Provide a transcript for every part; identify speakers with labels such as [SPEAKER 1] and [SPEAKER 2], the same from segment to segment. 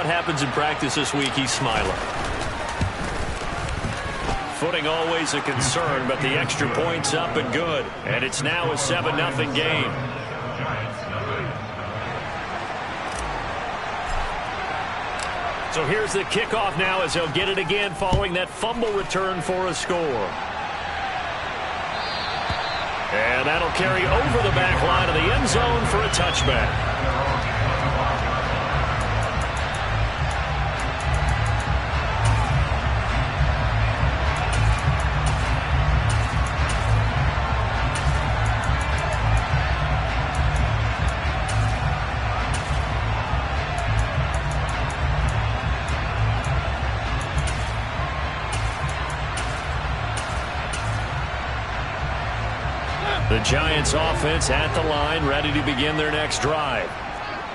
[SPEAKER 1] what happens in practice this week, he's smiling. Footing always a concern, but the extra point's up and good. And it's now a 7-0 game. So here's the kickoff now as he'll get it again following that fumble return for a score. And that'll carry over the back line of the end zone for a touchback. The Giants offense at the line, ready to begin their next drive.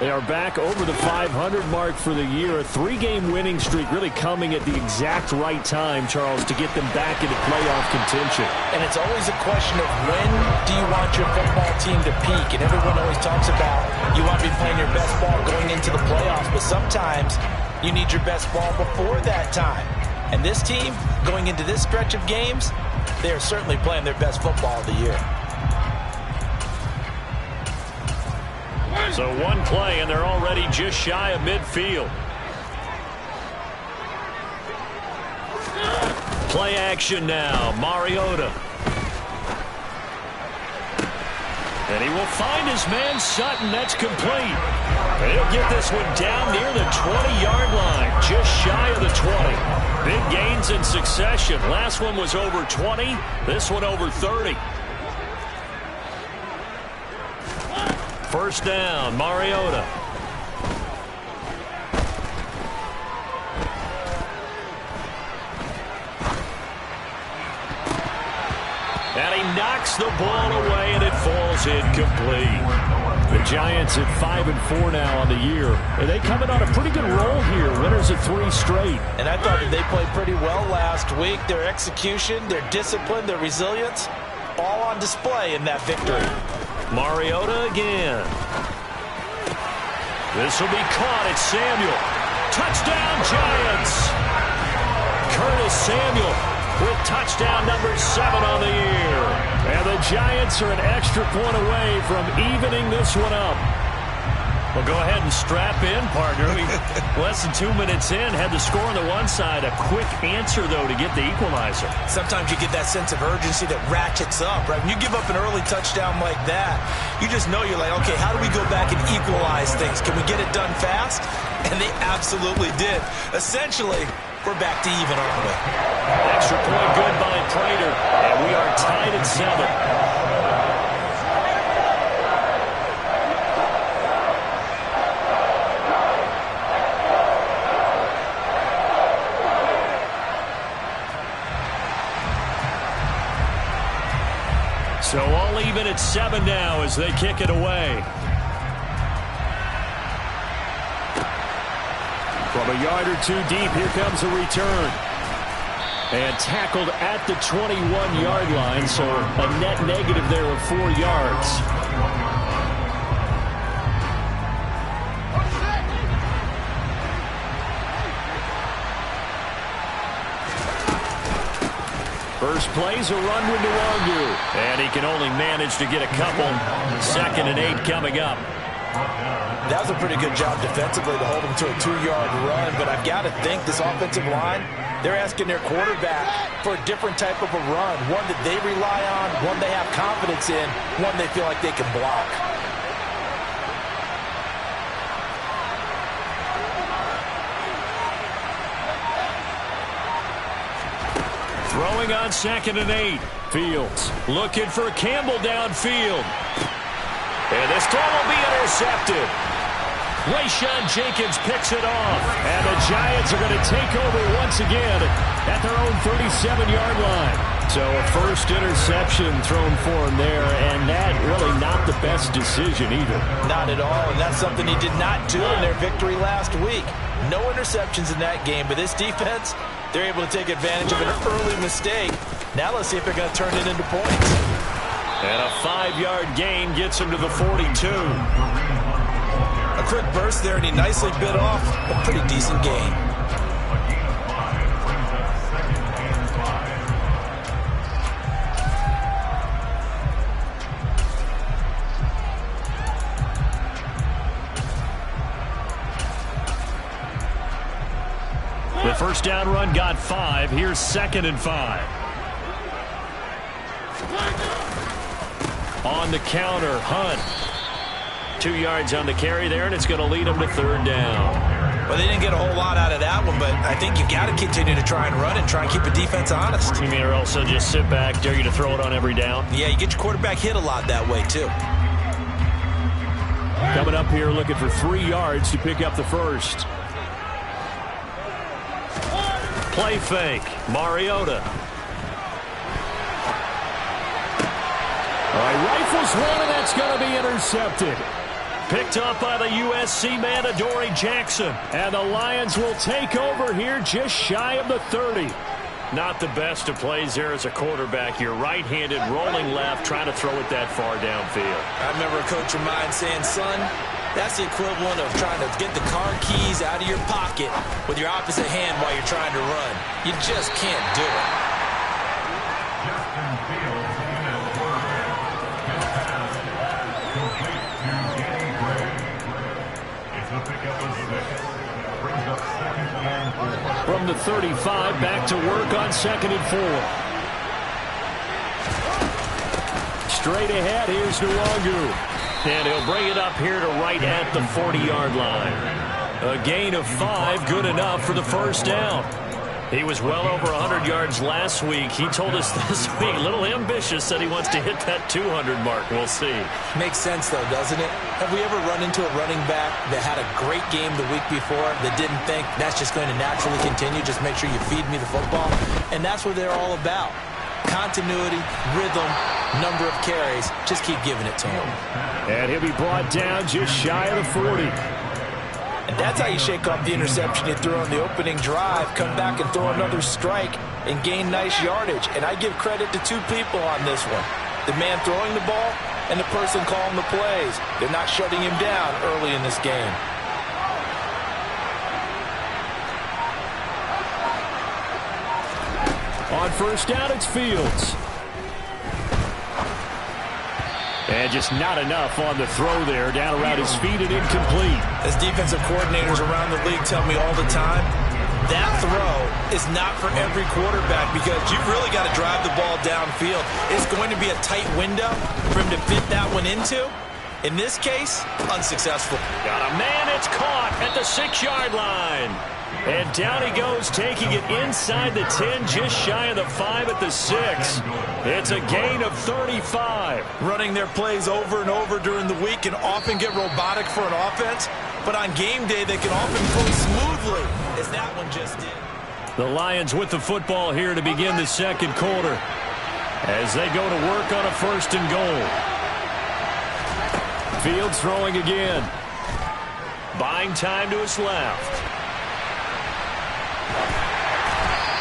[SPEAKER 1] They are back over the 500 mark for the year. A 3-game winning streak really coming at the exact right time, Charles, to get them back into playoff contention.
[SPEAKER 2] And it's always a question of when do you want your football team to peak? And everyone always talks about you want to be playing your best ball going into the playoffs, but sometimes you need your best ball before that time. And this team, going into this stretch of games, they are certainly playing their best football of the year.
[SPEAKER 1] So one play, and they're already just shy of midfield. Play action now. Mariota. And he will find his man Sutton. That's complete. And he'll get this one down near the 20-yard line, just shy of the 20. Big gains in succession. Last one was over 20. This one over 30. First down, Mariota. And he knocks the ball away, and it falls incomplete. The Giants at 5-4 now on the year. And they coming on a pretty good roll here. Winners of 3 straight.
[SPEAKER 2] And I thought that they played pretty well last week. Their execution, their discipline, their resilience, all on display in that victory.
[SPEAKER 1] Mariota again. This will be caught. It's Samuel. Touchdown, Giants. Curtis Samuel with touchdown number 7 on the year. And the Giants are an extra point away from evening this one up. Well, go ahead and strap in, partner. Less than 2 minutes in, had the score on the one side. A quick answer, though, to get the equalizer.
[SPEAKER 2] Sometimes you get that sense of urgency that ratchets up, right? When you give up an early touchdown like that, you just know you're like, okay, how do we go back and equalize things? Can we get it done fast? And they absolutely did. Essentially, we're back to even, aren't we?
[SPEAKER 1] Extra point good by Prater, and we are tied at 7. So all even at 7 now as they kick it away. From a yard or 2 deep, here comes a return. And tackled at the 21-yard line, so a net negative there of 4 yards. First play's a run with Nwangu. And he can only manage to get a couple. 2nd and 8 coming up.
[SPEAKER 2] That was a pretty good job defensively to hold him to a 2-yard run. But I've got to think this offensive line, they're asking their quarterback for a different type of a run. One that they rely on, one they have confidence in, one they feel like they can block.
[SPEAKER 1] Throwing on 2nd and 8. Fields looking for Campbell downfield. And this throw will be intercepted. Rayshawn Jenkins picks it off. And the Giants are going to take over once again at their own 37-yard line. So a first interception thrown for him there, and that really not the best decision either.
[SPEAKER 2] Not at all, and that's something he did not do in their victory last week. No interceptions in that game, but this defense, they're able to take advantage of an early mistake. Now let's see if they're going to turn it into points.
[SPEAKER 1] And a 5-yard gain gets him to the 42.
[SPEAKER 2] A quick burst there, and he nicely bit off a pretty decent gain.
[SPEAKER 1] The first down run got 5. Here's 2nd and 5. On the counter, Hunt. 2 yards on the carry there, and it's going to lead them to 3rd down.
[SPEAKER 2] Well, they didn't get a whole lot out of that one, but I think you got to continue to try and run and try and keep the defense honest.
[SPEAKER 1] You mean, or also just sit back, dare you to throw it on every down?
[SPEAKER 2] Yeah, you get your quarterback hit a lot that way, too.
[SPEAKER 1] Coming up here looking for 3 yards to pick up the first. Play fake. Mariota. All right, rifles one, and that's going to be intercepted. Picked up by the USC man, Adoree Jackson. And the Lions will take over here just shy of the 30. Not the best of plays there as a quarterback. You're right-handed, rolling left, trying to throw it that far downfield.
[SPEAKER 2] I remember a coach of mine saying, son, that's the equivalent of trying to get the car keys out of your pocket with your opposite hand while you're trying to run. You just can't do it.
[SPEAKER 1] From the 35, back to work on 2nd and 4. Straight ahead, here's Nwangu. And he'll bring it up here to right at the 40-yard line. A gain of 5, good enough for the first down. He was well over 100 yards last week. He told us this week, a little ambitious, that he wants to hit that 200 mark. We'll see.
[SPEAKER 2] Makes sense, though, doesn't it? Have we ever run into a running back that had a great game the week before that didn't think that's just going to naturally continue? Just make sure you feed me the football. And that's what they're all about. Continuity, rhythm, number of carries. Just keep giving it to him.
[SPEAKER 1] And he'll be brought down just shy of the 40.
[SPEAKER 2] And that's how you shake off the interception you threw on the opening drive, come back and throw another strike and gain nice yardage. And I give credit to 2 people on this one. The man throwing the ball and the person calling the plays. They're not shutting him down early in this game.
[SPEAKER 1] On first down, it's Fields. And just not enough on the throw there. Down around his feet and incomplete.
[SPEAKER 2] As defensive coordinators around the league tell me all the time, that throw is not for every quarterback because you've really got to drive the ball downfield. It's going to be a tight window for him to fit that one into. In this case, unsuccessful.
[SPEAKER 1] Got a man, it's caught at the 6-yard line. And down he goes, taking it inside the 10, just shy of the 5 at the 6. It's a gain of 35.
[SPEAKER 2] Running their plays over and over during the week can often get robotic for an offense, but on game day they can often go smoothly, as that one just did.
[SPEAKER 1] The Lions with the football here to begin the second quarter as they go to work on a 1st and goal. Fields throwing again. Buying time to his left.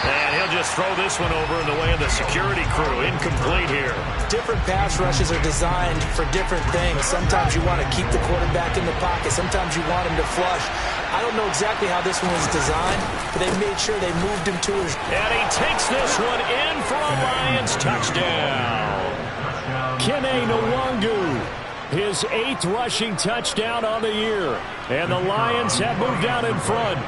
[SPEAKER 1] And he'll just throw this one over in the way of the security crew. Incomplete here.
[SPEAKER 2] Different pass rushes are designed for different things. Sometimes you want to keep the quarterback in the pocket. Sometimes you want him to flush. I don't know exactly how this one was designed, but they made sure they moved him to his...
[SPEAKER 1] And he takes this one in for a Lions touchdown. Kene Nwangu, his 8th rushing touchdown on the year. And the Lions have moved out in front.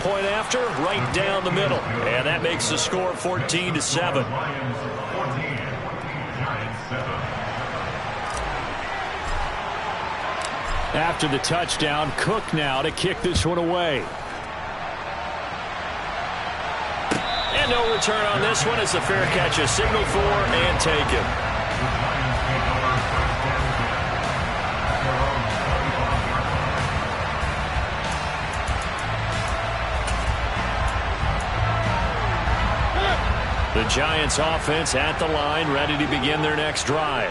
[SPEAKER 1] Point after, right down the middle. And that makes the score 14-7. After the touchdown, Cook now to kick this one away. And no return on this one as the fair catch is signaled for and taken. The Giants offense at the line, ready to begin their next drive.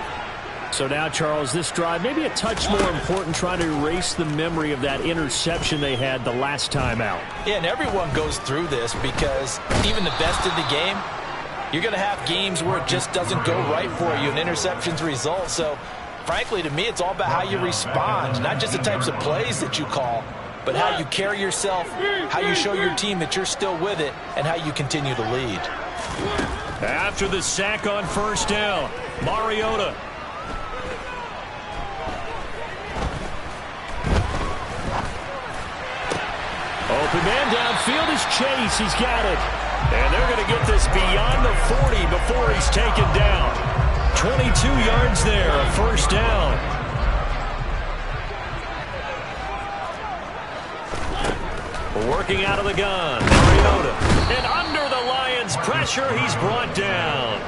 [SPEAKER 1] So now, Charles, this drive maybe a touch more important, trying to erase the memory of that interception they had the last time out.
[SPEAKER 2] Yeah, and everyone goes through this because even the best in the game, You're going to have games where it just doesn't go right for you, and interceptions result. So, frankly, to me, it's all about how you respond, not just the types of plays that you call, but how you carry yourself, how you show your team that you're still with it, and how you continue to lead.
[SPEAKER 1] After the sack on first down, Mariota. Open man downfield is Chase. He's got it. And they're going to get this beyond the 40 before he's taken down. 22 yards there, a first down. Working out of the gun, Mariota. And under the Lions' pressure, he's brought down.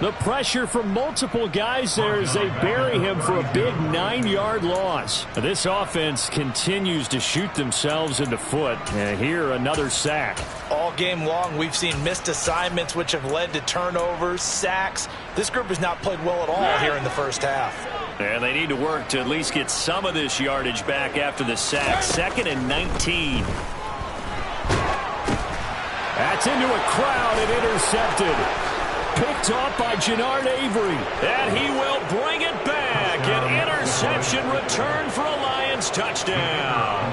[SPEAKER 1] The pressure from multiple guys there as they bury him for a big 9-yard loss. This offense continues to shoot themselves in the foot. And here, another sack.
[SPEAKER 2] All game long, we've seen missed assignments, which have led to turnovers, sacks. This group has not played well at all here in the first half.
[SPEAKER 1] And they need to work to at least get some of this yardage back after the sack. 2nd and 19. That's into a crowd and intercepted. Picked off by Jannard Avery. And he will bring it back. An interception return for a Lions touchdown.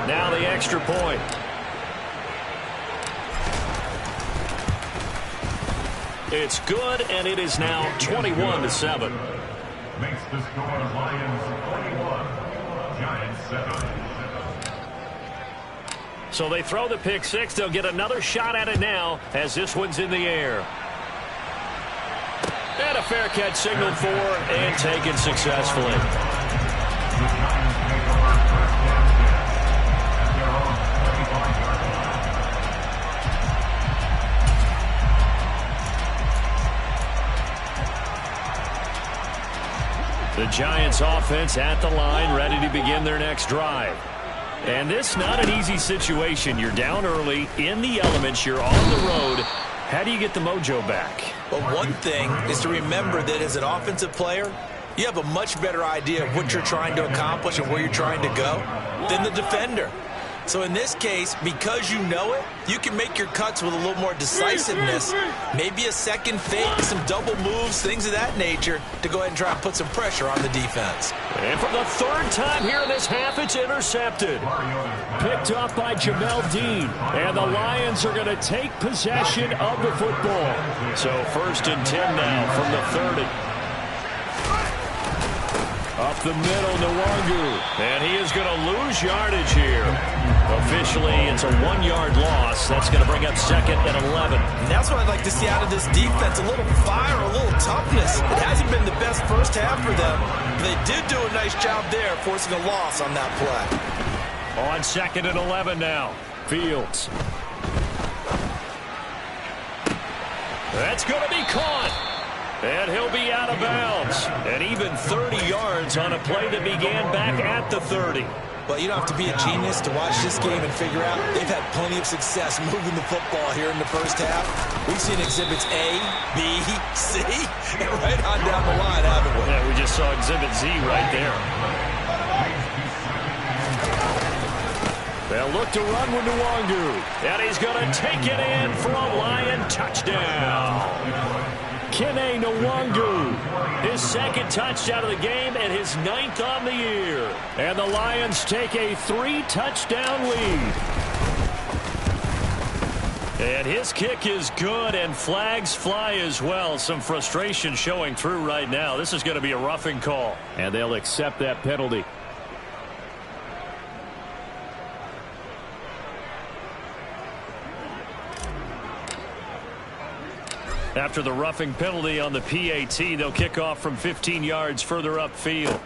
[SPEAKER 1] Now the extra point. It's good, and it is now 21-7.
[SPEAKER 3] Makes the score Lions 21, Giants 7.
[SPEAKER 1] So they throw the pick six. They'll get another shot at it now as this one's in the air. And a fair catch signaled for and taken successfully. The Giants offense at the line, ready to begin their next drive. And this not an easy situation. You're down early, in the elements, you're on the road. How do you get the mojo back?
[SPEAKER 2] Well, one thing is to remember that as an offensive player, you have a much better idea of what you're trying to accomplish and where you're trying to go than the defender. So in this case, because you know it, you can make your cuts with a little more decisiveness, maybe a second fake, some double moves, things of that nature, to go ahead and try and put some pressure on the defense.
[SPEAKER 1] And for the third time here in this half, it's intercepted. Picked off by Jamel Dean. And the Lions are going to take possession of the football. So 1st and 10 now from the 30. Up the middle, Nwangu. And he is going to lose yardage here. Officially, it's a 1-yard loss. That's going to bring up 2nd and 11.
[SPEAKER 2] And that's what I'd like to see out of this defense. A little fire, a little toughness. It hasn't been the best first half for them. They did do a nice job there, forcing a loss on that play.
[SPEAKER 1] On 2nd and 11 now. Fields. That's going to be caught. And he'll be out of bounds. And even 30 yards on a play that began back at the 30.
[SPEAKER 2] Well, you don't have to be a genius to watch this game and figure out they've had plenty of success moving the football here in the first half. We've seen exhibits A, B, C, and right on down the line, haven't we?
[SPEAKER 1] Yeah, we just saw exhibit Z right there. They'll look to run with Nwangu. And he's going to take it in for a Lion touchdown. Kene Nwangu, his 2nd touchdown of the game and his 9th on the year. And the Lions take a 3-touchdown lead. And his kick is good, and flags fly as well. Some frustration showing through right now. This is going to be a roughing call. And they'll accept that penalty. After the roughing penalty on the PAT, they'll kick off from 15 yards further upfield.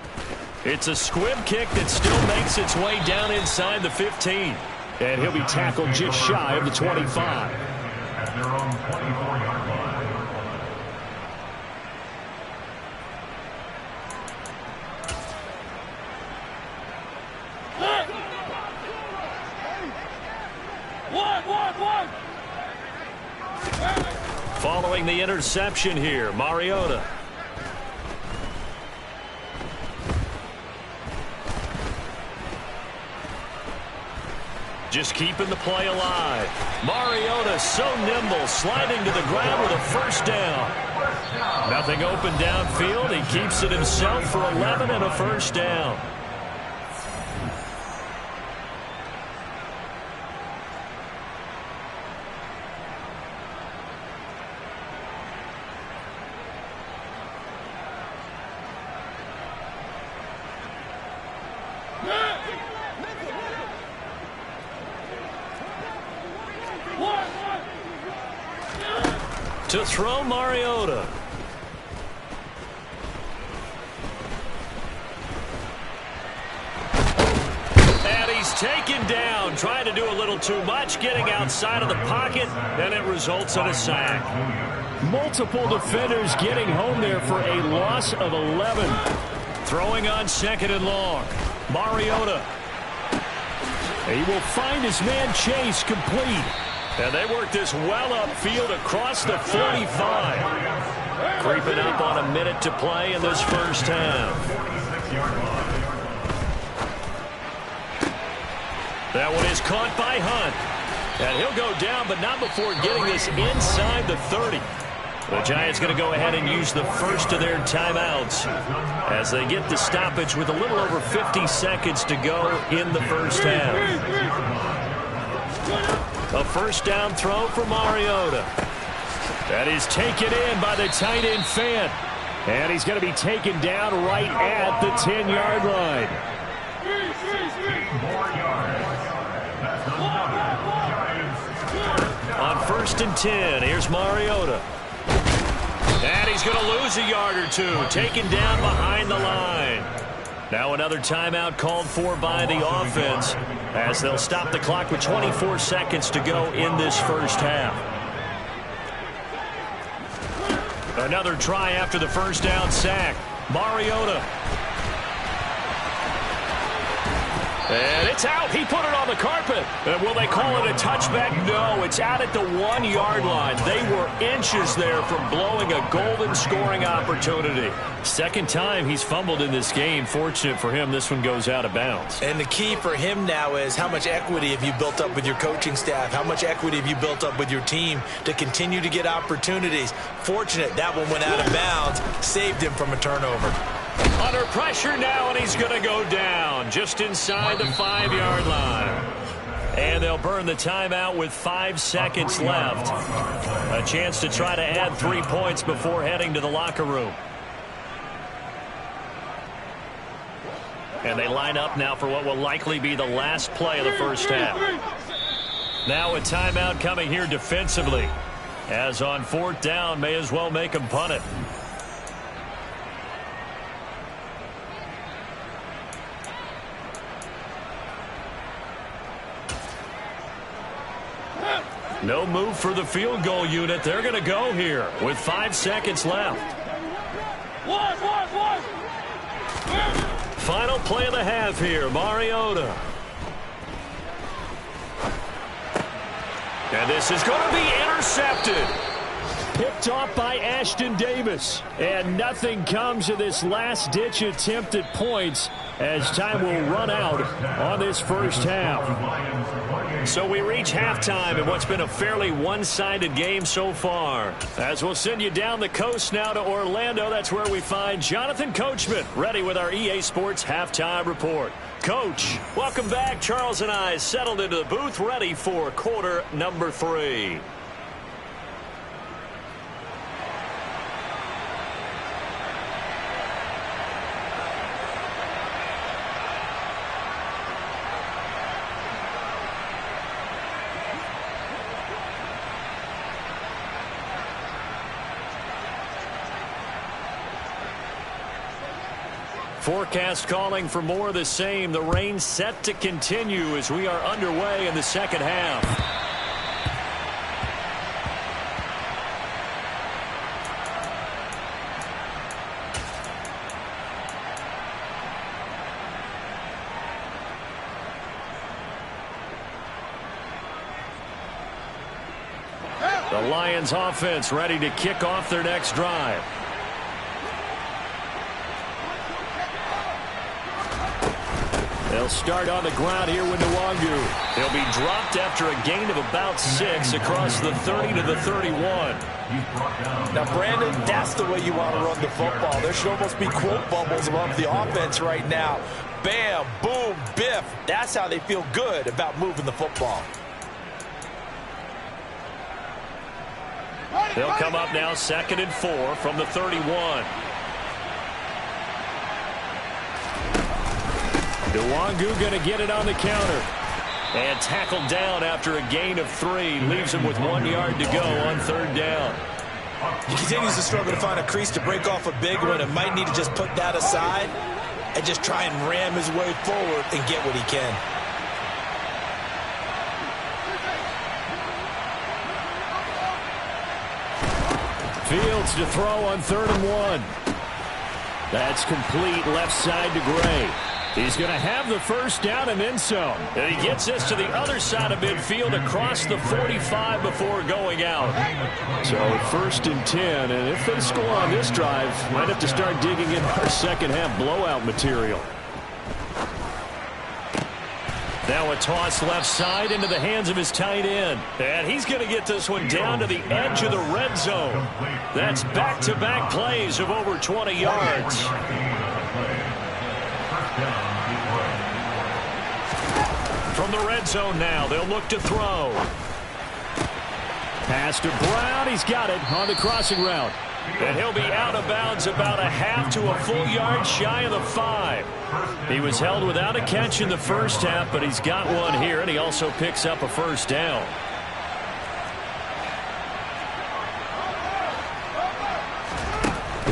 [SPEAKER 1] It's a squib kick that still makes its way down inside the 15. And he'll be tackled just shy of the 25.
[SPEAKER 3] At their own 24-yard line.
[SPEAKER 1] Following the interception here, Mariota. just keeping the play alive. Mariota so nimble, sliding to the ground with a first down. Nothing open downfield. He keeps it himself for 11 and a first down. To throw, Mariota. And he's taken down, trying to do a little too much, getting outside of the pocket, and it results in a sack. Multiple defenders getting home there for a loss of 11. Throwing on 2nd and long. Mariota. He will find his man Chase complete. And they work this well upfield across the 45. Creeping up on a minute to play in this first half. That one is caught by Hunt. And he'll go down, but not before getting this inside the 30. The Giants going to go ahead and use the first of their timeouts as they get the stoppage with a little over 50 seconds to go in the first half. A first down throw for Mariota. That is taken in by the tight end Fant. And he's going to be taken down right at the 10-yard line. On 1st and 10, here's Mariota. And he's going to lose a yard or two, taken down behind the line. Now another timeout called for by the offense as they'll stop the clock with 24 seconds to go in this first half. Another try after the first down sack. Mariota. And it's out. He put it on the carpet. And will they call it a touchback? No, it's out at the 1-yard line. They were inches there from blowing a golden scoring opportunity. Second time he's fumbled in this game. Fortunate for him, this one goes out of bounds.
[SPEAKER 2] And the key for him now is how much equity have you built up with your coaching staff? How much equity have you built up with your team to continue to get opportunities? Fortunate that one went out of bounds, saved him from a turnover.
[SPEAKER 1] Under pressure now, and he's going to go down just inside the 5-yard line. And they'll burn the timeout with 5 seconds left. A chance to try to add 3 points before heading to the locker room. And they line up now for what will likely be the last play of the first half. Now a timeout coming here defensively. As on 4th down, may as well make him punt it. No move for the field goal unit. They're going to go here with 5 seconds left. Final play of the half here. Mariota. And this is going to be intercepted. Picked off by Ashton Davis. And nothing comes of this last-ditch attempt at points as time will run out on this first half. So we reach halftime in what's been a fairly one-sided game so far. As we'll send you down the coast now to Orlando, that's where we find Jonathan Coachman ready with our EA Sports Halftime Report. Coach, welcome back. Charles and I settled into the booth ready for quarter number 3. Forecast calling for more of the same. The rain set to continue as we are underway in the second half. The Lions offense ready to kick off their next drive. They'll start on the ground here with Nwangu. He'll be dropped after a gain of about 6 across the 30 to the 31.
[SPEAKER 2] Now, Brandon, that's the way you want to run the football. There should almost be quote bubbles above the offense right now. Bam, boom, biff. That's how they feel good about moving the football.
[SPEAKER 1] They'll come up now 2nd and 4 from the 31. Nwangu going to get it on the counter. And tackled down after a gain of 3. Leaves him with 1 yard to go on 3rd down.
[SPEAKER 2] He continues to struggle to find a crease to break off a big one and might need to just put that aside and just try and ram his way forward and get what he can.
[SPEAKER 1] Fields to throw on 3rd and 1. That's complete left side to Gray. He's going to have the first down and then some. And he gets this to the other side of midfield across the 45 before going out. So 1st and 10, and if they score on this drive, might have to start digging in our second half blowout material. Now a toss left side into the hands of his tight end. And he's going to get this one down to the edge of the red zone. That's back-to-back plays of over 20 yards. From the red zone now, they'll look to throw. Pass to Brown. He's got it on the crossing route. And he'll be out of bounds about a half to a full yard shy of the 5. He was held without a catch in the first half, but he's got one here, and he also picks up a first down.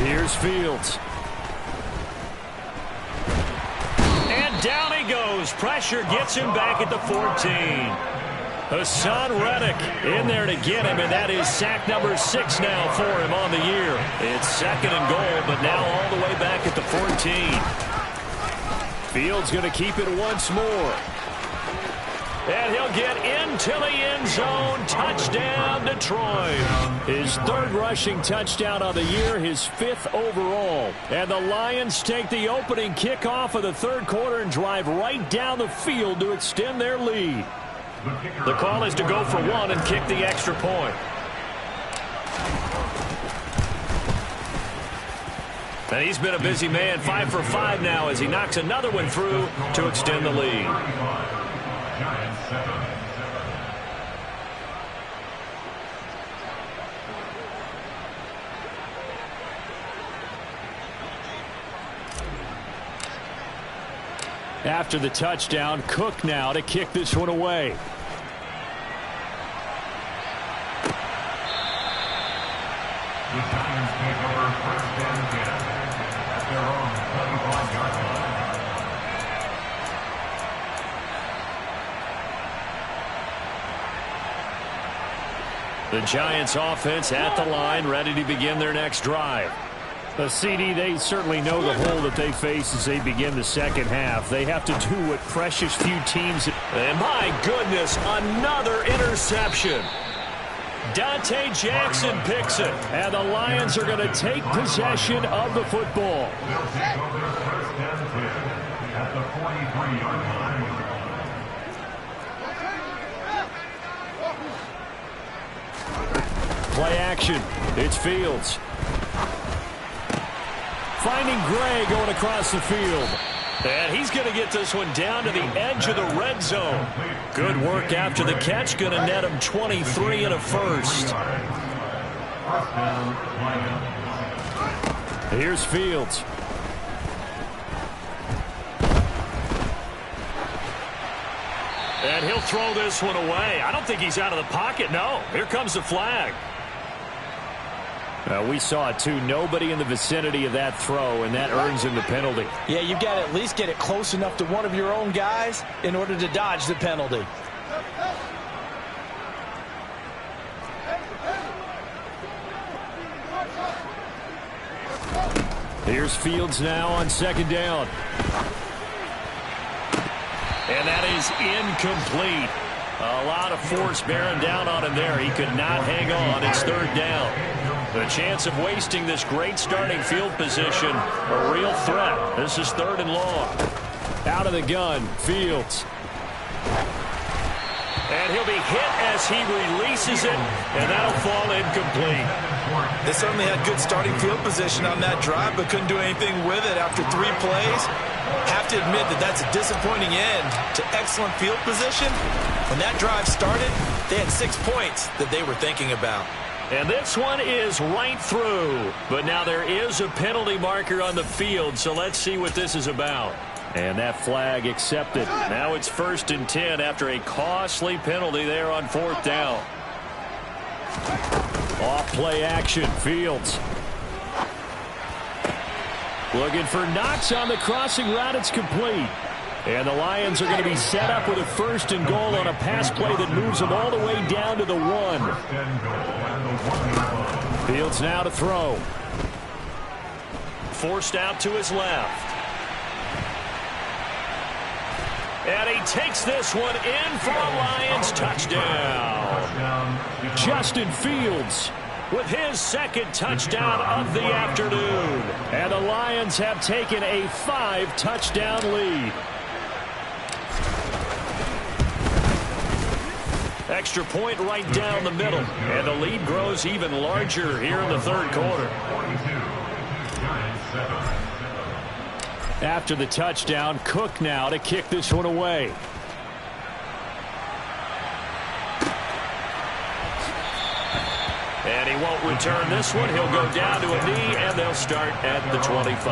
[SPEAKER 1] Here's Fields. And down he goes. Pressure gets him back at the 14. Hassan Reddick in there to get him, and that is sack number 6 now for him on the year. It's 2nd and goal, but now all the way back at the 14. Fields going to keep it once more. And he'll get into the end zone. Touchdown, Detroit. His 3rd rushing touchdown on the year, his 5th overall. And the Lions take the opening kickoff of the 3rd quarter and drive right down the field to extend their lead. The call is to go for 1 and kick the extra point. And he's been a busy man, 5 for 5 now as he knocks another one through to extend the lead. After the touchdown, Cook now to kick this one away.
[SPEAKER 3] The Giants take over 1st and 10 at their own 25-yard line.
[SPEAKER 1] The Giants offense at the line, ready to begin their next drive. The CD, they certainly know the hole that they face as they begin the second half. They have to do what precious few teams... And my goodness, another interception. Dante Jackson picks it, and the Lions are going to take possession of the football.
[SPEAKER 3] They'll take over 1st and 10 at the 43-yard line.
[SPEAKER 1] Play action. It's Fields. Finding Gray going across the field. And he's going to get this one down to the edge of the red zone. Good work after the catch. Going to net him 23 and a first. Here's Fields. And he'll throw this one away. I don't think he's out of the pocket. No, here comes the flag. We saw it too. Nobody in the vicinity of that throw, and that earns him the penalty.
[SPEAKER 2] Yeah, you've got to at least get it close enough to one of your own guys in order to dodge the penalty.
[SPEAKER 1] Here's Fields now on 2nd down. And that is incomplete. A lot of force bearing down on him there. He could not hang on. It's 3rd down. The chance of wasting this great starting field position, a real threat. This is 3rd and long. Out of the gun, Fields. And he'll be hit as he releases it, and that'll fall incomplete.
[SPEAKER 2] They certainly had good starting field position on that drive, but couldn't do anything with it after 3 plays. Have to admit that that's a disappointing end to excellent field position. When that drive started, they had 6 points that they were thinking about.
[SPEAKER 1] And this one is right through. But now there is a penalty marker on the field, so let's see what this is about. And that flag accepted. Now it's 1st and 10 after a costly penalty there on 4th down. Off play action, Fields. Looking for Knox on the crossing route. It's complete. And the Lions are going to be set up with a 1st and goal on a pass play that moves them all the way down to the 1. Fields now to throw. Forced out to his left. And he takes this one in for a Lions touchdown. Justin Fields with his 2nd touchdown of the afternoon. And the Lions have taken a 5-touchdown lead. Extra point right down the middle. And the lead grows even larger here in the 3rd quarter. After the touchdown, Cook now to kick this one away. And he won't return this one. He'll go down to a knee, and they'll start at the 25.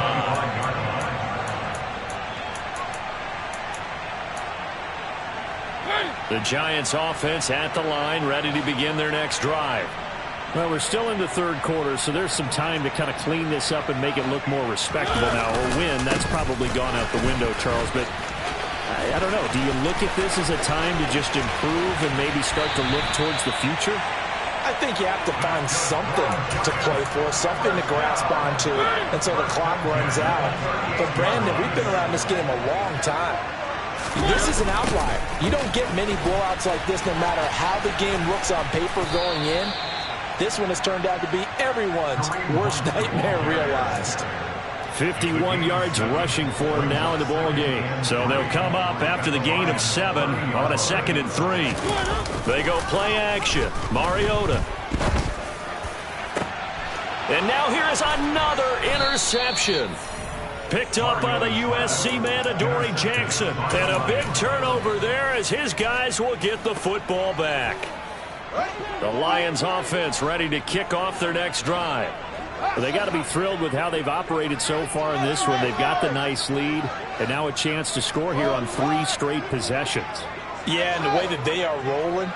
[SPEAKER 1] The Giants offense at the line, ready to begin their next drive. Well, we're still in the 3rd quarter, so there's some time to kind of clean this up and make it look more respectable now. A win, that's probably gone out the window, Charles, but I don't know. Do you look at this as a time to just improve and maybe start to look towards the future?
[SPEAKER 2] I think you have to find something to play for, something to grasp onto until the clock runs out. But, Brandon, we've been around this game a long time. This is an outlier. You don't get many blowouts like this no matter how the game looks on paper going in. This one has turned out to be everyone's worst nightmare realized.
[SPEAKER 1] 51 yards rushing for him now in the ball game. So they'll come up after the gain of 7 on a 2nd and 3. They go play action. Mariota. And now here is another interception. Picked up by the USC man, Adoree Jackson. And a big turnover there as his guys will get the football back. The Lions offense ready to kick off their next drive. Well, they got to be thrilled with how they've operated so far in this one. They've got the nice lead, and now a chance to score here on 3 straight possessions.
[SPEAKER 2] Yeah, and the way that they are rolling,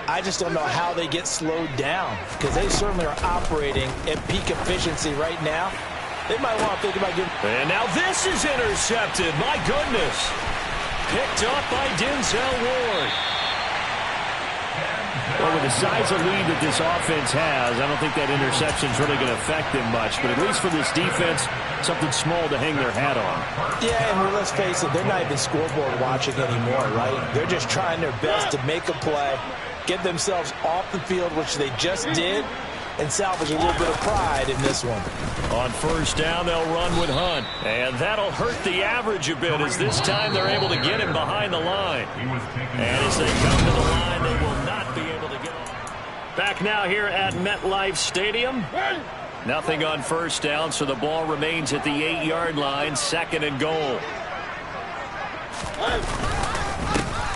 [SPEAKER 2] I just don't know how they get slowed down, because they certainly are operating at peak efficiency right now. They might want to think about getting...
[SPEAKER 1] And now this is intercepted. My goodness. Picked up by Denzel Ward. Well, with the size of lead that this offense has, I don't think that interception is really going to affect them much. But at least for this defense, something small to hang their hat on.
[SPEAKER 2] Yeah, and let's face it, they're not even scoreboard watching anymore, right? They're just trying their best to make a play, get themselves off the field, which they just did, and salvage a little bit of pride in this one.
[SPEAKER 1] On 1st down, they'll run with Hunt. And that'll hurt the average a bit as this time they're able to get him behind the line. And as they come to the line, they will not be able to get him. Back now here at MetLife Stadium. Nothing on 1st down, so the ball remains at the 8-yard line, 2nd and goal.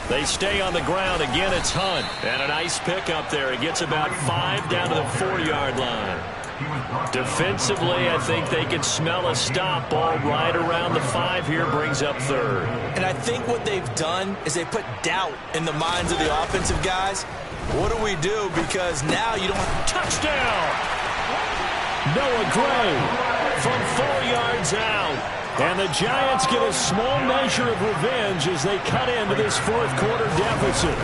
[SPEAKER 1] They stay on the ground. Again, it's Hunt. And a nice pickup there. He gets about 5 down to the 4-yard line. Defensively, I think they can smell a stop. Ball right around the 5 here, brings up 3rd.
[SPEAKER 2] And I think what they've done is they put doubt in the minds of the offensive guys. What do we do? Because now you don't...
[SPEAKER 1] Touchdown! Noah Gray from 4 yards out. And the Giants get a small measure of revenge as they cut into this 4th quarter deficit.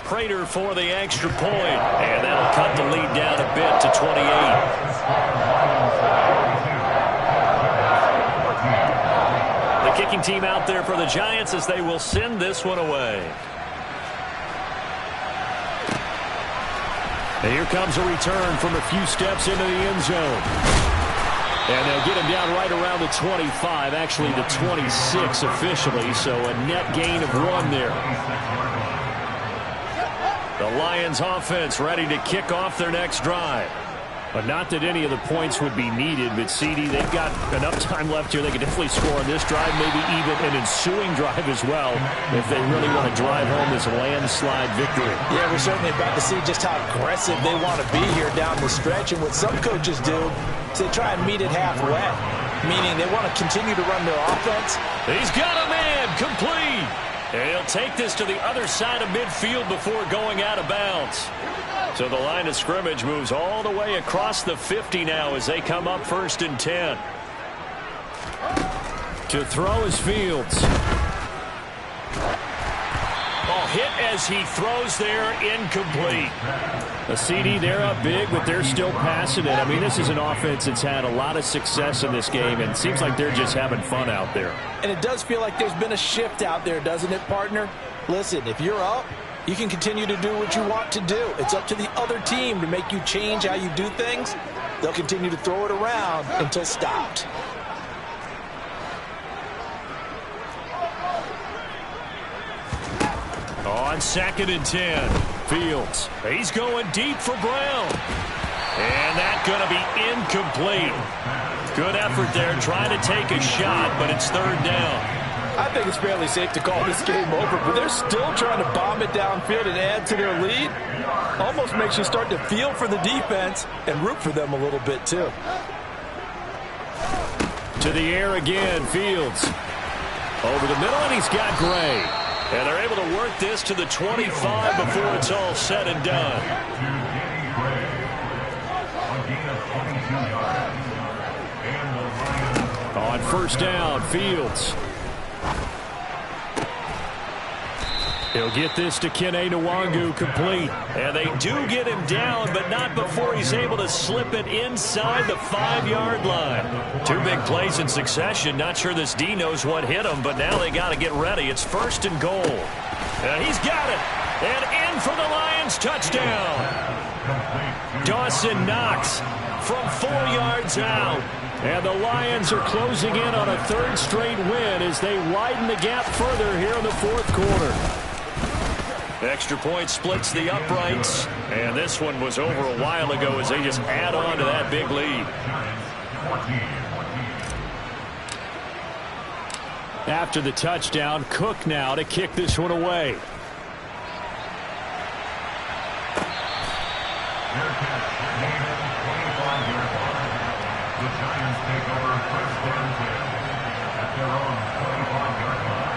[SPEAKER 1] Prater for the extra point. And that'll cut the lead down a bit to 28. The kicking team out there for the Giants as they will send this one away. And here comes a return from a few steps into the end zone. And they'll get him down right around the the 25, actually the 26 officially, so a net gain of 1 there. The Lions offense ready to kick off their next drive. But not that any of the points would be needed, but CD, they've got enough time left here. They could definitely score on this drive, maybe even an ensuing drive as well, if they really want to drive home this landslide victory.
[SPEAKER 2] Yeah, we're certainly about to see just how aggressive they want to be here down the stretch. And what some coaches do is they try and meet it halfway, meaning they want to continue to run their offense.
[SPEAKER 1] He's got a man, complete. And he'll take this to the other side of midfield before going out of bounds. So the line of scrimmage moves all the way across the 50 now as they come up 1st and 10. To throw is Fields. Oh, hit as he throws there, incomplete. The CD, they're up big, but they're still passing it. I mean, this is an offense that's had a lot of success in this game, and it seems like they're just having fun out there.
[SPEAKER 2] And it does feel like there's been a shift out there, doesn't it, partner? Listen, if you're up, you can continue to do what you want to do. It's up to the other team to make you change how you do things. They'll continue to throw it around until stopped.
[SPEAKER 1] On 2nd and 10, Fields. He's going deep for Brown. And that's going to be incomplete. Good effort there trying to take a shot, but it's 3rd down.
[SPEAKER 2] I think it's fairly safe to call this game over, but they're still trying to bomb it downfield and add to their lead. Almost makes you start to feel for the defense and root for them a little bit, too.
[SPEAKER 1] To the air again, Fields. Over the middle, and he's got Gray. And they're able to work this to the 25 before it's all said and done. On 1st down, Fields. He'll get this to Kene Nwangu, complete. And they do get him down, but not before he's able to slip it inside the 5-yard line. 2 big plays in succession. Not sure this D knows what hit him, but now they got to get ready. It's 1st and goal. And he's got it. And in for the Lions, touchdown. Dawson Knox from 4 yards out. And the Lions are closing in on a 3rd straight win as they widen the gap further here in the 4th quarter. Extra point splits the uprights, and this one was over a while ago as they just add on to that big lead. After the touchdown, Cook now to kick this one away.
[SPEAKER 3] The Giants take over 1st and 10 at their own 25-yard line.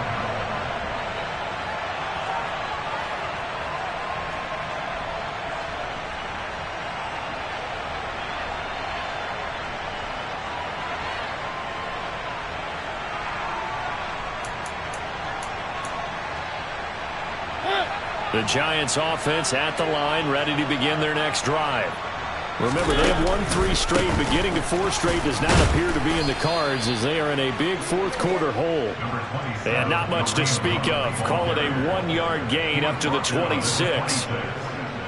[SPEAKER 1] The Giants offense at the line, ready to begin their next drive. Remember, they have won 3 straight, but getting to 4 straight does not appear to be in the cards as they are in a big 4th quarter hole. And not much to speak of. Call it a 1-yard gain up to the 26.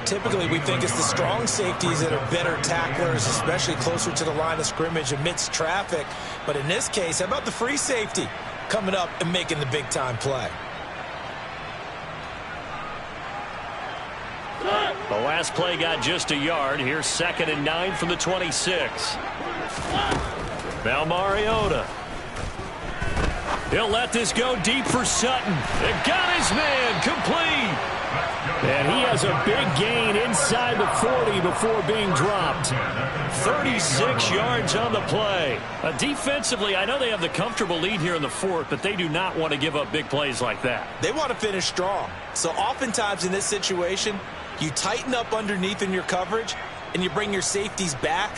[SPEAKER 2] Typically, we think it's the strong safeties that are better tacklers, especially closer to the line of scrimmage amidst traffic. But in this case, how about the free safety coming up and making the big-time play?
[SPEAKER 1] The last play got just a yard. Here's 2nd and 9 from the 26. Now Mariota. He'll let this go deep for Sutton. They got his man, complete. And he has a big gain inside the 40 before being dropped. 36 yards on the play. Defensively, I know they have the comfortable lead here in the 4th, but they do not want to give up big plays like that.
[SPEAKER 2] They want to finish strong. So oftentimes in this situation, you tighten up underneath in your coverage, and you bring your safeties back.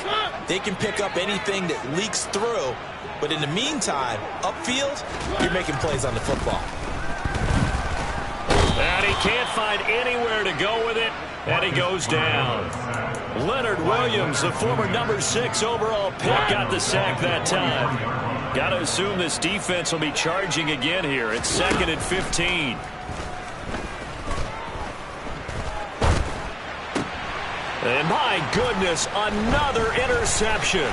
[SPEAKER 2] They can pick up anything that leaks through. But in the meantime, upfield, you're making plays on the football.
[SPEAKER 1] And he can't find anywhere to go with it, and he goes down. Leonard Williams, the former number 6 overall pick, got the sack that time. Got to assume this defense will be charging again here. It's 2nd and 15. And my goodness, another interception.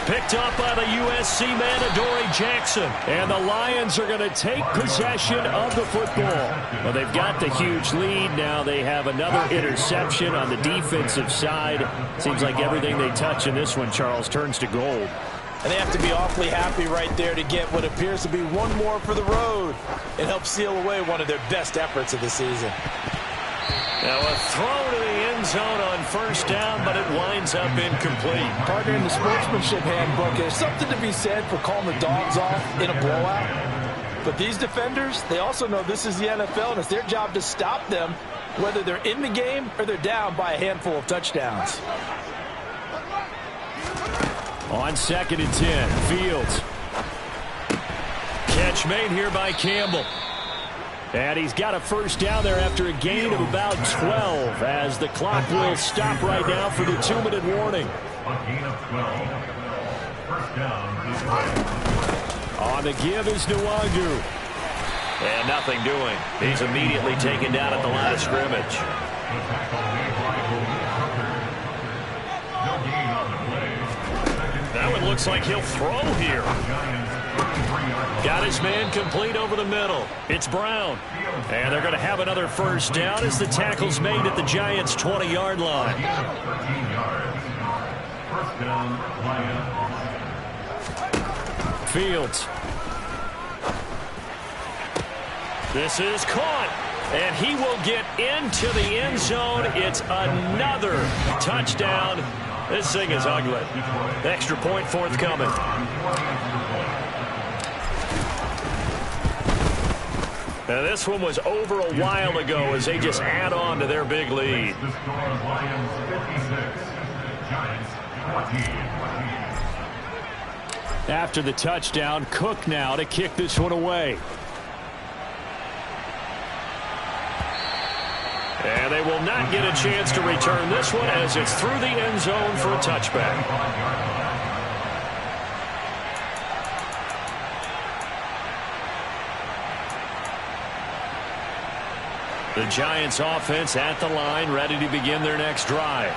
[SPEAKER 1] Picked up by the USC man, Adoree Jackson. And the Lions are going to take possession of the football. Well, they've got the huge lead. Now they have another interception on the defensive side. Seems like everything they touch in this one, Charles, turns to gold.
[SPEAKER 2] And they have to be awfully happy right there to get what appears to be one more for the road. It helps seal away one of their best efforts of the season.
[SPEAKER 1] Now a throw to the end zone on first down, but it winds up incomplete.
[SPEAKER 2] Partner, in the sportsmanship handbook, there's something to be said for calling the dogs off in a blowout. But these defenders, they also know this is the NFL, and it's their job to stop them, whether they're in the game or they're down by a handful of touchdowns.
[SPEAKER 1] On 2nd and 10, Fields. Catch made here by Campbell. And he's got a first down there after a gain of about 12 as the clock will stop right now for the 2-minute warning.
[SPEAKER 3] A gain of 12. First down is right.
[SPEAKER 1] On the give is Nwangu. And nothing doing. He's immediately taken down at the line of scrimmage.
[SPEAKER 3] The tackle made by Tucker. No gain on the play.
[SPEAKER 1] That one looks like he'll throw here.
[SPEAKER 3] Giants 33-yard.
[SPEAKER 1] Got his man complete over the middle. It's Brown. And they're going to have another first down as the tackle's made at the Giants' 20-yard line.
[SPEAKER 3] 13 yards. First down, Lions.
[SPEAKER 1] Fields. This is caught. And he will get into the end zone. It's another touchdown. This thing is ugly. Extra point forthcoming. Now this one was over a while ago as they just add on to their big lead.
[SPEAKER 3] The score, Lions 56, Giants 14.
[SPEAKER 1] After the touchdown, Cook now to kick this one away. And they will not get a chance to return this one as it's through the end zone for a touchback. The Giants offense at the line, ready to begin their next drive.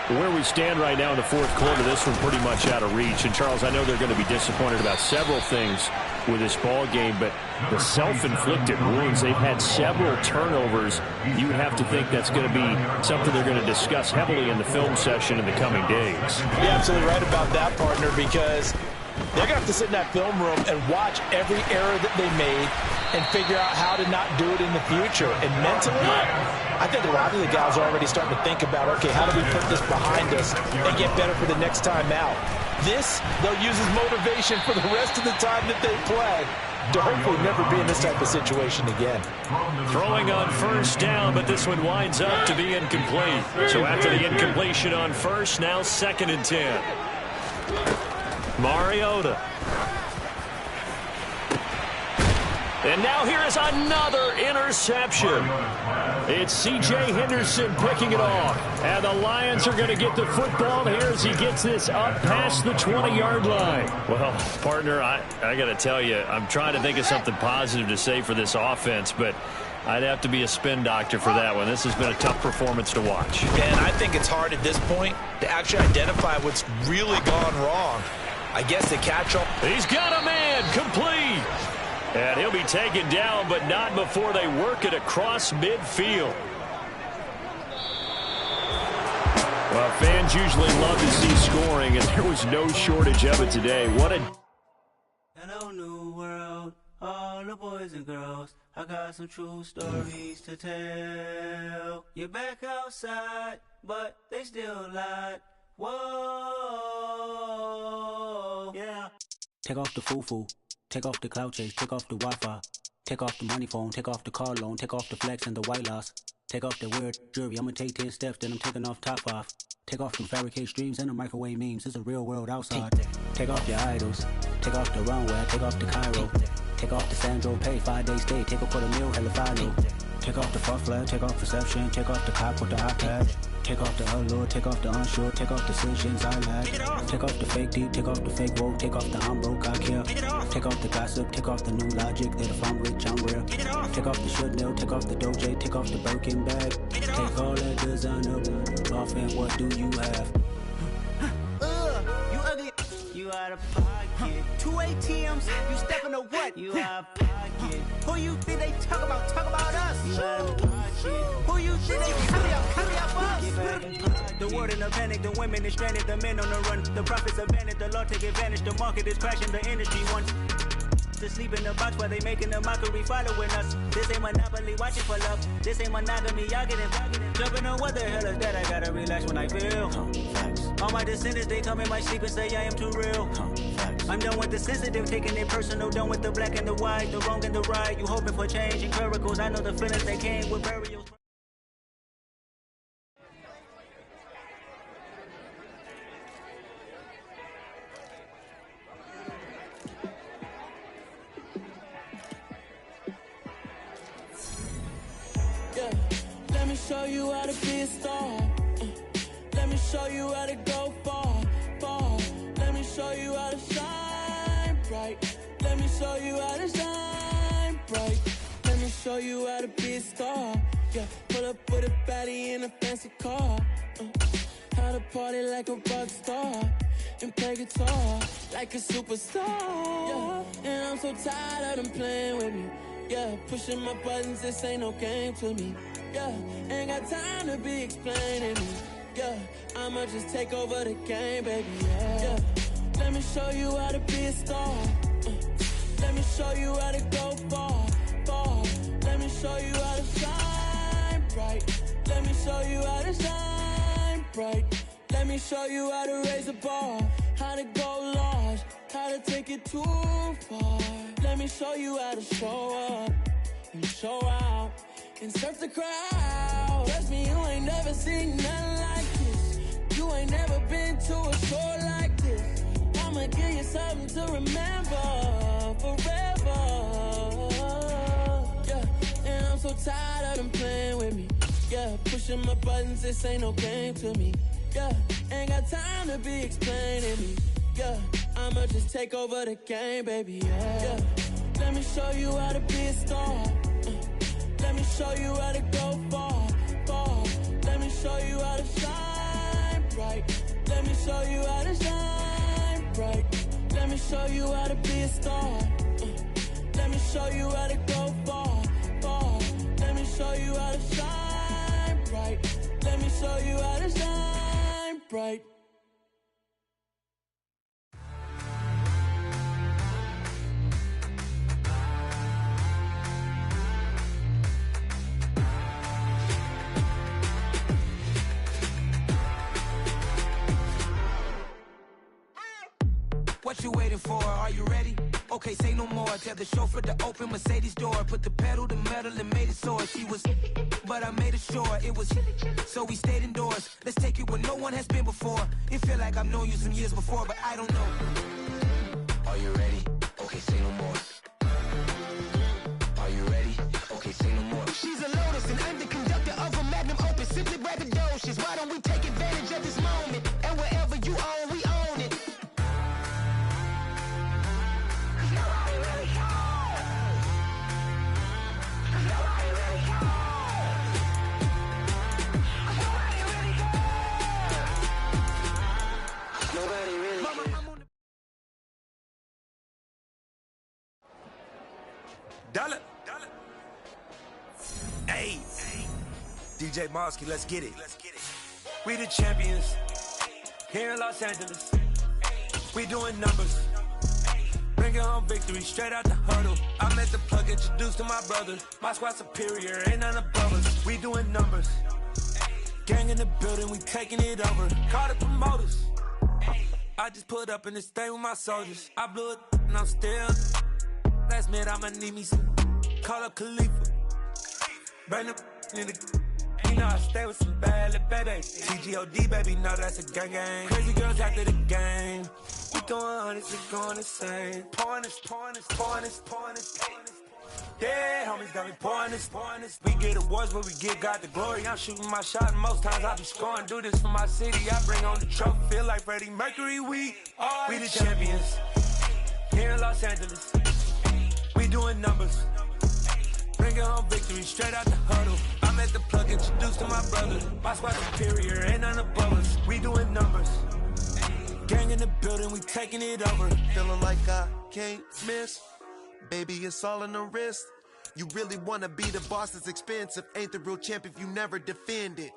[SPEAKER 1] Where we stand right now in the fourth quarter, this one pretty much out of reach. And, Charles, I know they're going to be disappointed about several things with this ball game, but the self-inflicted wounds, they've had several turnovers. You would have to think that's going to be something they're going to discuss heavily in the film session in the coming days.
[SPEAKER 2] You're absolutely right about that, partner, because they're going to have to sit in that film room and watch every error that they made and figure out how to not do it in the future. And mentally, I think a lot of the guys are already starting to think about, okay, how do we put this behind us and get better for the next time out? This, they'll use as motivation for the rest of the time that they play to hopefully never be in this type of situation again.
[SPEAKER 1] Throwing on first down, but this one winds up to be incomplete. So after the incompletion on first, now 2nd and 10. Mariota. And now here is another interception. It's C.J. Henderson picking it off. And the Lions are going to get the football here as he gets this up past the 20-yard line. Well, partner, I got to tell you, I'm trying to think of something positive to say for this offense, but I'd have to be a spin doctor for that one. This has been a tough performance to watch.
[SPEAKER 2] And I think it's hard at this point to actually identify what's really gone wrong. I guess the catch-all.
[SPEAKER 1] He's got a man complete. And he'll be taken down, but not before they work it across midfield. Well, fans usually love to see scoring, and there was no shortage of it today. What a...
[SPEAKER 4] Hello, new world, all the boys and girls. I got some true stories to tell. You're back outside, but they still lied. Whoa, yeah.
[SPEAKER 5] Take off the foo-foo. Take off the cloud chase, take off the Wi-Fi. Take off the money phone, take off the car loan, take off the flex and the white loss. Take off the weird jewelry, I'ma take 10 steps, then I'm taking off top 5. Take off them fabricated streams and the microwave memes, it's a real world outside. Take off your idols, take off the runway, take off the Cairo. Take off the Sandro pay, 5-day stay, take a quarter meal, hella follow. Take off the fuck flag, take off perception, take off the cop with the iPad. Take off the allure, take off the unsure, take off decisions I lack. Take off the fake deep, take off the fake woke, take off the I'm broke, I care. Take off the gossip, take off the new logic that if I'm rich, I'm real. Take off the should know, take off the doje, take off the Birkin bag. Take all that designer off and what do you have?
[SPEAKER 4] You ugly. You of pocket.
[SPEAKER 5] 2 ATMs, you stepping to what?
[SPEAKER 4] You out of pocket.
[SPEAKER 5] Who you think they talk about? Talk about us.
[SPEAKER 4] You out of pocket.
[SPEAKER 5] Who you think they carry up us?
[SPEAKER 4] Get back in pocket.
[SPEAKER 5] The world in a panic, the women is stranded, the men on the run. The profits abandoned, the law take advantage. The market is crashing, the industry wants to sleep in the box while they making a mockery following us. This ain't Monopoly, watching for love. This ain't monogamy, y'all getting jumping on what the hell is that? I gotta relax when I feel. All my descendants, they come in my sleep and say I am too real. I'm done with the sensitive, taking it personal. Done with the black and the white, the wrong and the right. You hoping for change and miracles. I know the feelings that came with burials.
[SPEAKER 6] Let me show you how to be a star. Let me show you how to go far, far. Let me show you how to shine bright. Let me show you how to shine bright. Let me show you how to be a star. Yeah, pull up with a baddie in a fancy car. How to party like a rock star and play guitar like a superstar. Yeah, and I'm so tired of them playing with me. Yeah, pushing my buttons, this ain't no game to me. Yeah, ain't got time to be explaining me. Yeah, I'ma just take over the game, baby. Yeah, let me show you how to be a star. Let me show you how to go far, far. Let me show you how to shine bright. Let me show you how to shine bright. Let me show you how to raise the bar, how to go large, how to take it too far. Let me show you how to show up and show out and surf the crowd. Trust me, you ain't never seen nothing like this. You ain't never been to a show like this. I'ma give you something to remember forever. Yeah, and I'm so tired of them playing with me. Yeah, pushing my buttons, this ain't no game to me. Yeah, ain't got time to be explaining me. Yeah, I'ma just take over the game, baby. Yeah, let me show you how to be a star. Let me show you how to go far, far. Let me show you how to shine bright. Let me show you how to shine bright. Let me show you how to be a star. Let me show you how to go far, far. Let me show you how to shine bright. Let me show you how to shine bright.
[SPEAKER 7] What you waiting for? Are you ready? Okay, say no more. Tell the chauffeur to open Mercedes door. Put the pedal to metal and made it soar. She was, but I made it sure it was. So we stayed indoors. Let's take it where no one has been before. It feel like I've known you some years before, but I don't know. Are you ready? Okay, say no more. Are you ready? Okay, say no more. She's a Lotus and I'm the conductor of a Magnum Opus. Simply braggadocious. Why don't we take advantage of this moment? And wherever you own, we own it.
[SPEAKER 8] Dollar. Hey, DJ Mosky, let's get it. We the champions here in Los Angeles. We doing numbers, bringing home victory straight out the huddle. I met the plug, introduced to my brother. My squad superior, ain't none above us. We doing numbers, gang in the building, we taking it over. Call the promoters. I just put up in this thing with my soldiers. I blew it and I'm still. Last minute I'ma need me some. Call up Khalifa. Bring the in the. You know I stay with some bad little baby. TGOD baby, know that's a gang gang. Crazy girls after the game. We going honest, we going insane. Pouring this. Yeah, homies got me pouring this. We get awards, but we give God the glory. I'm shooting my shot, and most times I be scoring. Do this for my city, I bring on the trophy. Feel like Freddie Mercury, we the champions here in Los Angeles. We doing numbers, bringing home victory straight out the huddle. I'm at the plug, introduced to my brother. My squad superior, ain't none above us. We doing numbers, Gang in the building, we taking it over.
[SPEAKER 9] Feeling like I can't miss. Baby, it's all in the wrist. You really wanna be the boss, it's expensive. Ain't the real champ if you never defend it.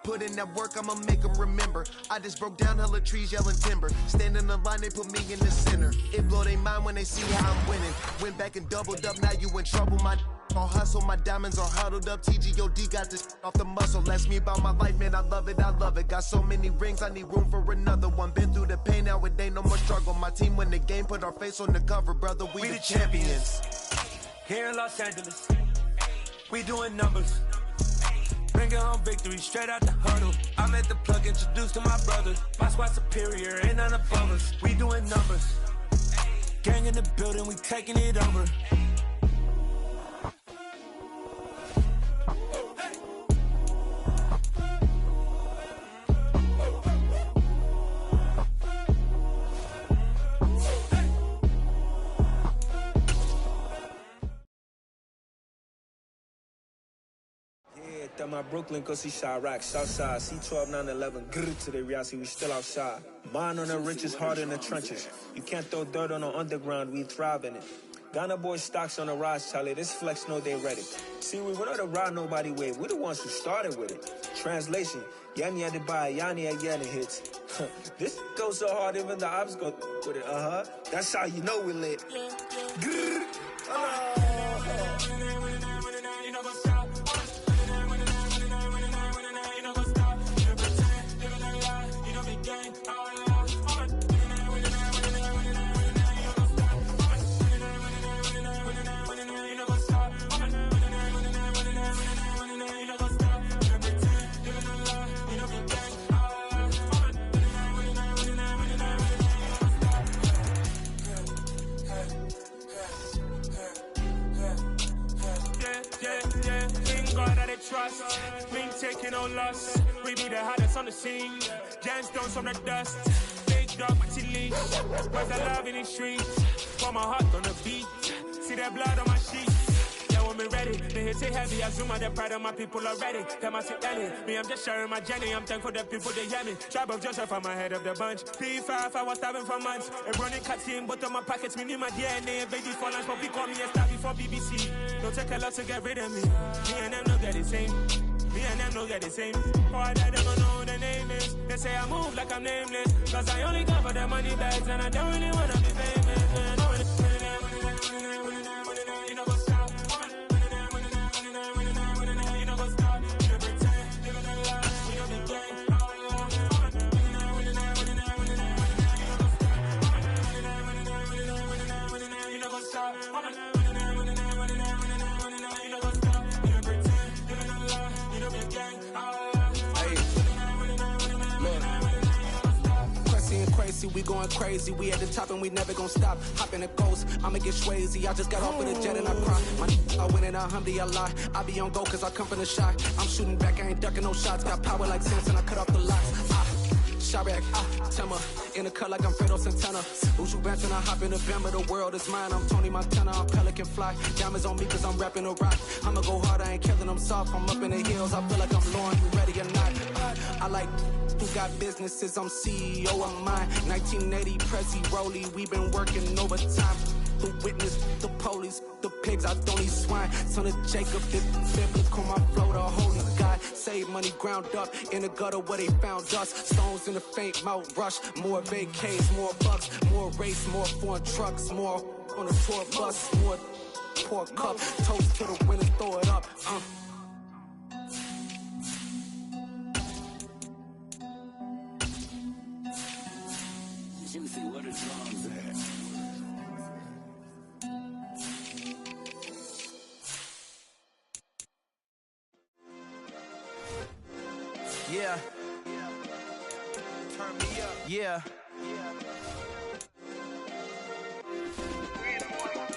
[SPEAKER 9] Put in that work, I'ma make them remember. I just broke down hella trees, yelling timber. Stand in the line, they put me in the center. It blow their mind when they see how I'm winning. Went back and doubled up, now you in trouble. My all hustle, my diamonds are huddled up. TGOD got this off the muscle. Ask me about my life, man, I love it, I love it. Got so many rings, I need room for another one. Been through the pain, now it ain't no more struggle. My team win the game, put our face on the cover, brother, we the champions.
[SPEAKER 8] Here in Los Angeles, we doing numbers. Bringing home victory straight out the huddle. I'm at the plug, introduced to my brother. My squad superior, ain't none above us. We doing numbers. Gang in the building, we taking it over.
[SPEAKER 10] My Brooklyn, cause he shot rock, Southside, C12, 911, grrr to the reality, we still outside. Mine on the richest, hard in the trenches. You can't throw dirt on the underground, we thrive in it. Ghana boys stocks on the rise, Charlie, this flex know they ready. See, we not a ride nobody wave, we the ones who started with it. Translation, Yanni had to buy, Yanni again hits. This goes so hard, even the ops go with it, That's how you know we lit. Grrr.
[SPEAKER 11] Trust, me taking no loss. We be the hottest on the scene. Gemstones from the dust. Big dog, Matty Leach. Where's the love in the streets? Pour my heart on the beat. See that blood on my sheets. Yeah, when me ready, they hit it heavy. I zoom out the pride of my people already. Them I see Ellie. Me, I'm just sharing my journey. I'm thankful that people they hear me. Tribe of Joseph, I'm ahead of the bunch. P5, I was starving for months. A running cut in both of my pockets. Me need my DNA. Baby for lunch, but we call me a star before BBC. Don't take a lot to get rid of me. Me and them don't get the same. Me and them don't get the same. Boy, that them don't know who the name is. They say I move like I'm nameless. Cause I only cover the money bags and I don't really wanna be famous. You know what's up? You know what's up? You pretend, living a lie. You know the game. You know what's up?
[SPEAKER 12] We going crazy, we at the top and we never gonna stop. Hop in the coast, I'ma get swayzy. I just got off with a jet and I cry. I win in a Humvee, I lie. I be on go cause I come from the shot. I'm shooting back, I ain't ducking no shots. Got power like Samson, I cut off the locks. Chirac, Tema, in the cut like I'm Fredo Santana. Uju Benson, I hop in the Bama, the world is mine. I'm Tony Montana, I'm Pelican Fly. Diamonds on me cause I'm rapping a rock. I'ma go hard, I ain't killing them soft. I'm up in the hills, I feel like I'm Lauren, you ready or not? I like who got businesses, I'm CEO of mine. 1980, Prezi Rolly, we been working overtime. The witness, the police, the pigs, I don't eat swine. Son of Jacob, this biblical, my flow, the holy God. Save money ground up in the gutter where they found us. Stones in the faint mouth rush. More vacays, more bucks, more race, more foreign trucks, more on the tour bus, more pour cup. Toast to the winners, throw it up.
[SPEAKER 13] Let me see where the drums at.
[SPEAKER 9] Yeah. Turn me up. Yeah.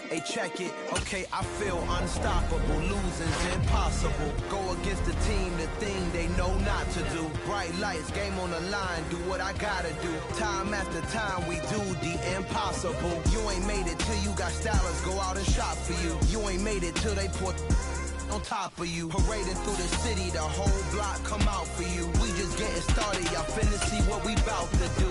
[SPEAKER 9] Hey, check it. Okay, I feel unstoppable. Losing's impossible. Go against the team, the thing they know not to do. Bright lights, game on the line. Do what I gotta do. Time after time, we do the impossible. You ain't made it till you got stylists go out and shop for you. You ain't made it till they put on top of you. Parading through the city, the whole block come out for you. We just getting started, y'all finna see what we bout to do.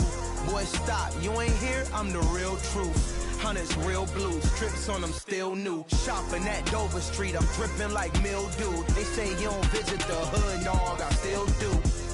[SPEAKER 9] Boy, stop, you ain't here, I'm the real truth. Hunters, real blues, strips on them still new. Shopping at Dover Street, I'm dripping like mildew. They say you don't visit the hood, dog, I still do.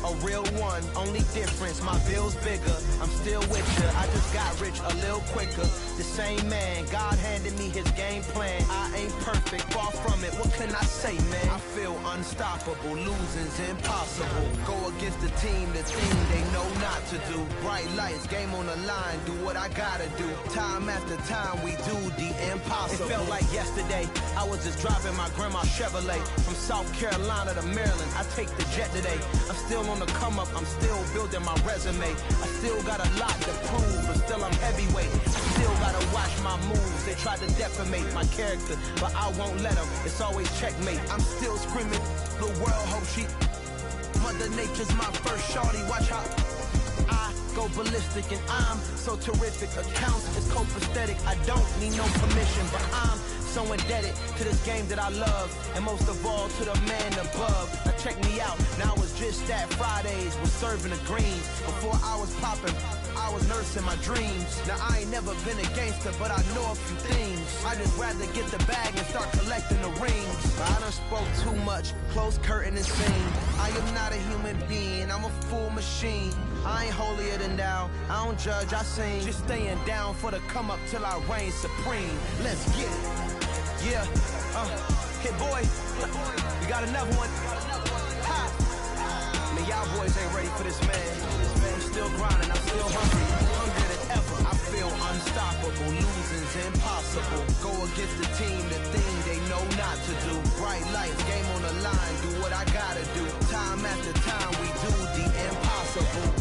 [SPEAKER 9] A real one, only difference, my bill's bigger. I'm still with ya, I just got rich a little quicker. The same man, God handed me his game plan. I ain't perfect, far from it, what can I say, man? I feel unstoppable, losing's impossible. Go against the team they know not to do. Bright lights, game on the line, do what I gotta do. Time after time, we do the impossible. It felt like yesterday, I was just driving my grandma's Chevrolet. From South Carolina to Maryland, I take the jet today. I'm still on the come up, I'm still building my resume. I still got a lot to prove, but still I'm heavyweight. I still gotta watch my moves. They try to defamate my character, but I won't let them. It's always checkmate. I'm still screaming, the world hope she. Mother Nature's my first shorty, watch how I go ballistic and I'm so terrific. Accounts is copacetic, I don't need no permission, but I'm so indebted to this game that I love, and most of all to the man above. Now check me out, now it's just that Fridays was serving the greens. Before I was popping, I was nursing my dreams. Now I ain't never been a gangster, but I know a few things. I just rather get the bag and start collecting the rings. I done spoke too much, close curtain and scene. I am not a human being, I'm a full machine. I ain't holier than thou, I don't judge, I sing. Just staying down for the come up till I reign supreme. Let's get it. Yeah, hey boy, you got another one. Ha! Man, y'all boys ain't ready for this, man. I'm still grinding, I'm still hungry, hungrier than ever. I feel unstoppable, losing's impossible. Go against the team, the thing they know not to do. Bright lights, game on the line, do what I gotta do. Time after time, we do the impossible.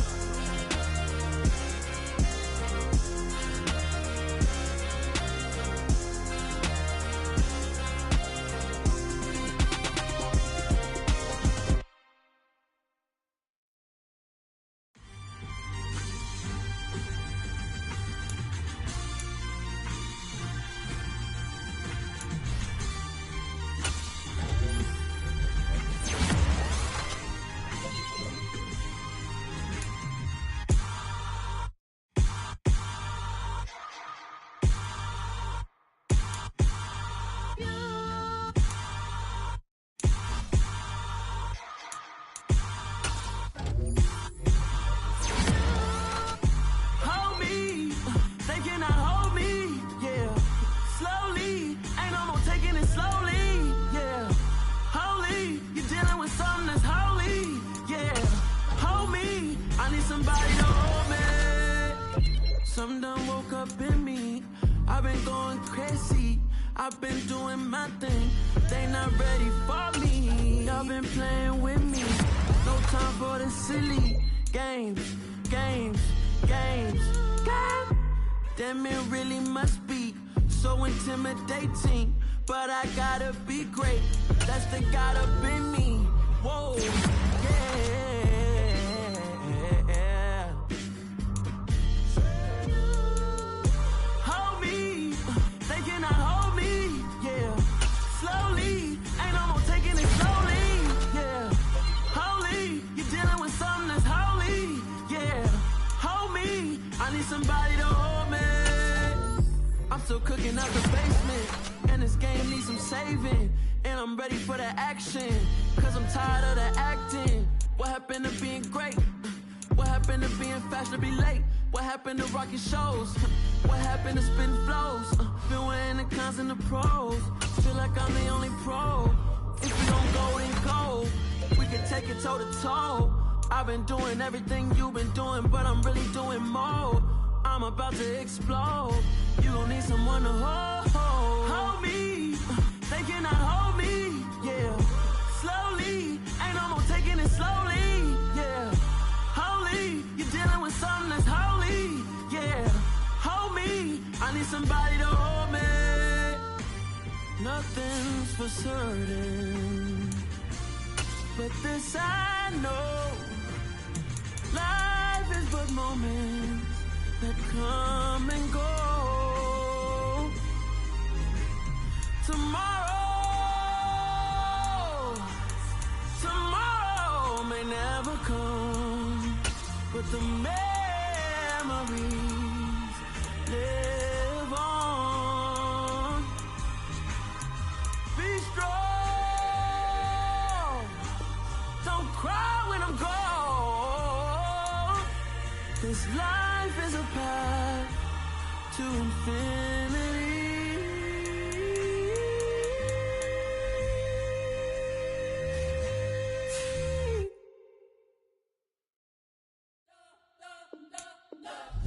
[SPEAKER 6] Something done woke up in me. I've been going crazy. I've been doing my thing. They not ready for me. Y'all been playing with me. No time for the silly games. Damn, it really must be so intimidating. But I gotta be great. That's the God up in me. Whoa, yeah. Hold me, they cannot hold me, yeah. Slowly, ain't no more taking it slowly, yeah. Holy, you're dealing with something that's holy, yeah. Hold me, I need somebody to hold me. I'm still cooking out the basement, and this game needs some saving. And I'm ready for the action, cause I'm tired of the acting. What happened to being great? What happened to being fashionably late? What happened to rocking shows? What happened to spitting flows? Been wearing the cons and the pros. Feel like I'm the only pro. If we don't go in cold, we can take it toe to toe. I've been doing everything you've been doing, but I'm really doing more. I'm about to explode. You gon' need someone to hold me. They cannot hold me, yeah. Slowly, ain't no more taking it slowly, yeah. Holy, you're dealing with something that's holy, yeah. Hold me, I need somebody to hold me. Nothing's for certain, but this I know. Life is but moments that come and go. Tomorrow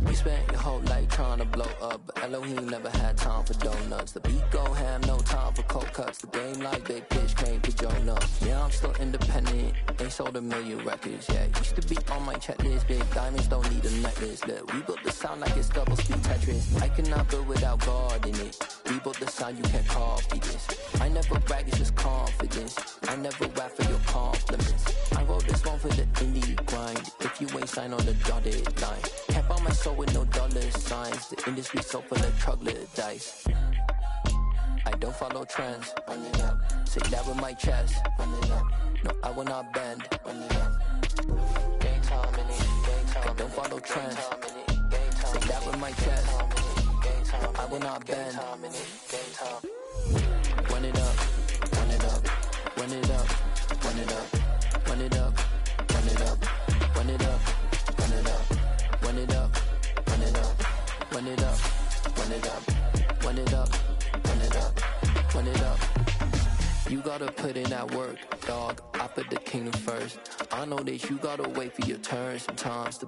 [SPEAKER 14] You spent your whole life trying to blow up, but Elohim never had time for donuts. The beat go ham, no time for cold cuts. The game like big bitch came to Jonah. Yeah, I'm still independent, ain't sold a million records yet. Used to be on my checklist, big diamonds don't need a necklace. Look, we built the sound like it's double speed Tetris. I cannot build without God in it. We built the sound, you can't copy this. I never brag, it's just confidence. I never rap for your compliments. I wrote this one for the indie grind. If you ain't signed on the dotted line, can't buy my soul with no dollar signs. The industry so full of troglodytes. I don't follow trends. Run it up. Say that with my chest. Run it up. No, I will not bend. Run it up. Gang time in it. Gang time. I don't follow trends. Say that with my chest. I will not bend. Run it up. Run it up. Run it up. Run it up. Run it up. Run it up. Run it up. Run it up. Run it up. Run it up. Run it up. Run it up. Run it up. Run it up. Run it up. You gotta put in that work, dog. I put the kingdom first. I know that you gotta wait for your turn sometimes.